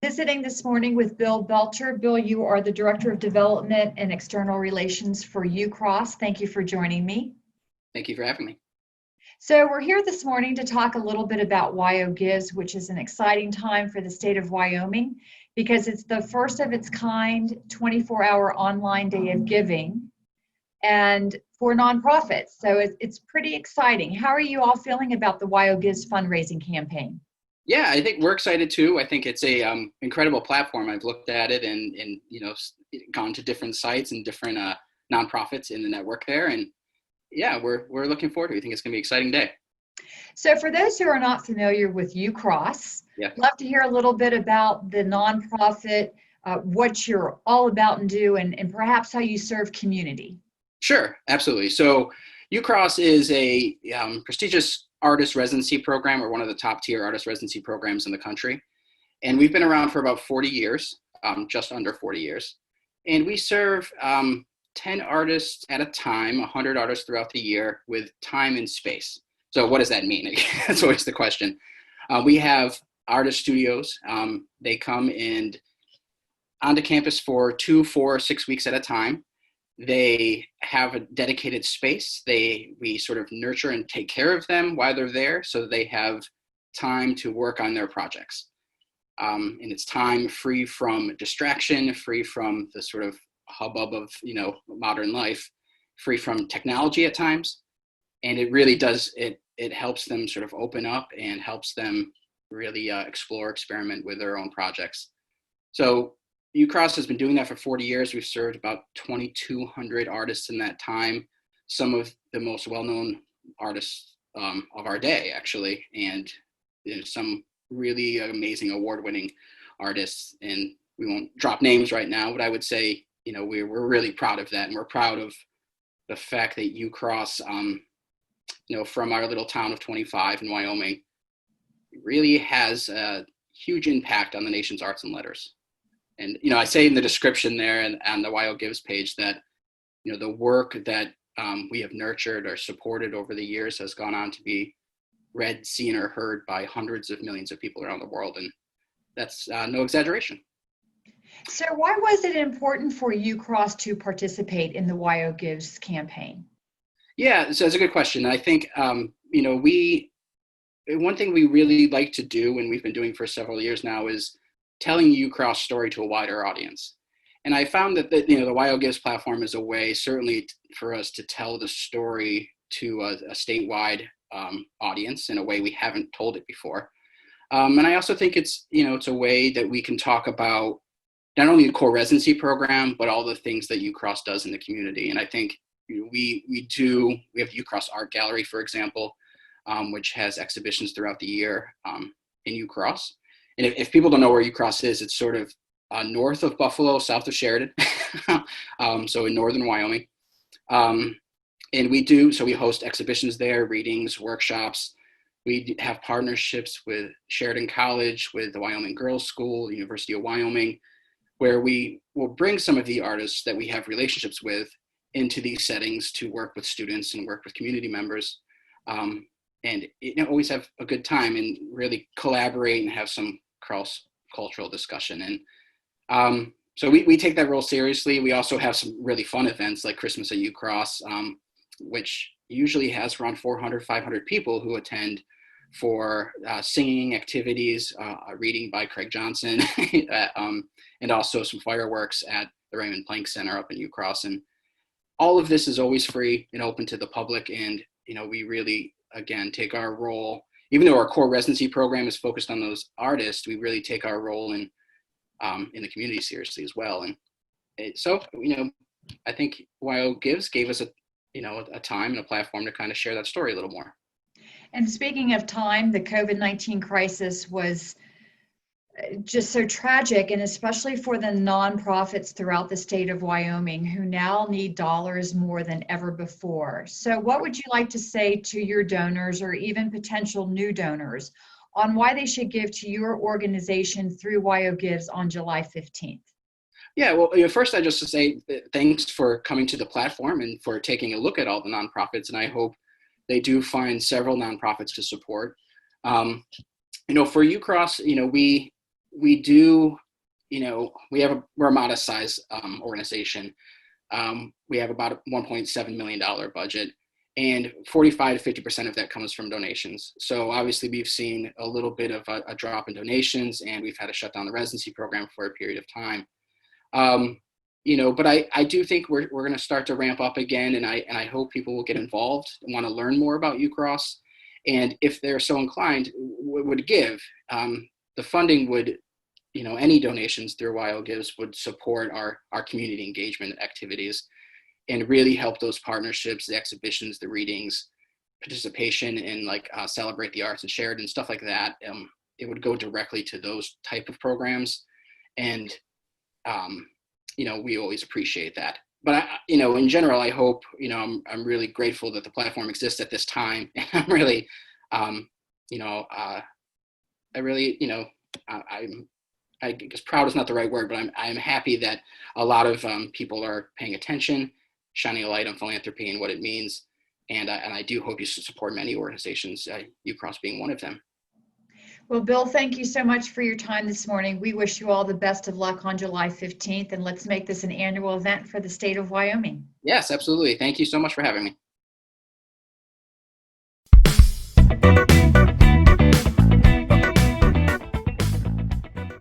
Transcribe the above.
Visiting this morning with Bill Belcher. Bill, you are the Director of Development and External Relations for Ucross. Thank you for joining me. Thank you for having me. So we're here this morning to talk a little bit about WyoGives, which is an exciting time for the state of Wyoming because it's the first of its kind 24-hour online day of giving and for nonprofits. So it's pretty exciting. How are you all feeling about the WyoGives fundraising campaign? Yeah, I think we're excited too. I think it's a incredible platform. I've looked at it and gone to different sites and different nonprofits in the network there, and yeah, we're looking forward to it. I think it's going to be an exciting day. So for those who are not familiar with Ucross, love to hear a little bit about the nonprofit, what you're all about and do, and perhaps how you serve community. Sure, absolutely. So Ucross is a prestigious artist residency program, or one of the top tier artist residency programs in the country. And we've been around for about 40 years, just under 40 years. And we serve 10 artists at a time, 100 artists throughout the year with time and space. So what does that mean? That's always the question. We have artist studios. They come and onto campus for 2, 4, 6 weeks at a time. They have a dedicated space. We sort of nurture and take care of them while they're there so that they have time to work on their projects. And it's time free from distraction, free from the sort of hubbub of modern life, free from technology at times. And it really does, it helps them sort of open up and helps them really explore, experiment with their own projects. So Ucross has been doing that for 40 years. We've served about 2,200 artists in that time, some of the most well-known artists of our day, actually, and some really amazing award-winning artists. And we won't drop names right now, but I would say, we're really proud of that. And we're proud of the fact that Ucross, from our little town of 25 in Wyoming, really has a huge impact on the nation's arts and letters. And, I say in the description there and on the WyoGives page that, the work that we have nurtured or supported over the years has gone on to be read, seen, or heard by hundreds of millions of people around the world. And that's no exaggeration. So why was it important for Ucross to participate in the WyoGives campaign? Yeah, so that's a good question. I think, one thing we really like to do, and we've been doing for several years now, is telling Ucross story to a wider audience. And I found that the WyoGives platform is a way, certainly for us to tell the story to a statewide audience in a way we haven't told it before. And I also think it's a way that we can talk about not only the core residency program, but all the things that Ucross does in the community. And I think we have Ucross Art Gallery, for example, which has exhibitions throughout the year in Ucross. And if people don't know where Ucross is, it's sort of north of Buffalo, south of Sheridan, so in northern Wyoming. And we host exhibitions there, readings, workshops. We have partnerships with Sheridan College, with the Wyoming Girls School, the University of Wyoming, where we will bring some of the artists that we have relationships with into these settings to work with students and work with community members. And always have a good time and really collaborate and have some cross-cultural discussion. And so we take that role seriously. We also have some really fun events like Christmas at Ucross, which usually has around 400, 500 people who attend for singing activities, reading by Craig Johnson, and also some fireworks at the Raymond Plank Center up in Ucross. And all of this is always free and open to the public. And, we really, again, take our role, even though our core residency program is focused on those artists, we really take our role in the community seriously as well. And so, I think WyoGives gave us a time and a platform to kind of share that story a little more. And speaking of time, the COVID-19 crisis was just so tragic, and especially for the nonprofits throughout the state of Wyoming who now need dollars more than ever before. So what would you like to say to your donors or even potential new donors on why they should give to your organization through WyoGives on July 15th? Yeah, well, first I just to say thanks for coming to the platform and for taking a look at all the nonprofits. And I hope, they do find several nonprofits to support. For Ucross, we do, we're a modest size organization. We have about a $1.7 million budget, and 45 to 50% of that comes from donations. So obviously we've seen a little bit of a drop in donations, and we've had to shut down the residency program for a period of time. But I do think we're going to start to ramp up again, and I hope people will get involved and want to learn more about Ucross. And if they're so inclined, would give. The funding would, any donations through WyoGives would support our community engagement activities and really help those partnerships, the exhibitions, the readings, participation in Celebrate the Arts and Share It and stuff like that. It would go directly to those type of programs. And, we always appreciate that. But in general, I hope, I'm really grateful that the platform exists at this time. And I'm really, I guess proud is not the right word, but I'm happy that a lot of people are paying attention, shining a light on philanthropy and what it means. And I do hope you support many organizations, Ucross being one of them. Well, Bill, thank you so much for your time this morning. We wish you all the best of luck on July 15th, and let's make this an annual event for the state of Wyoming. Yes, absolutely. Thank you so much for having me.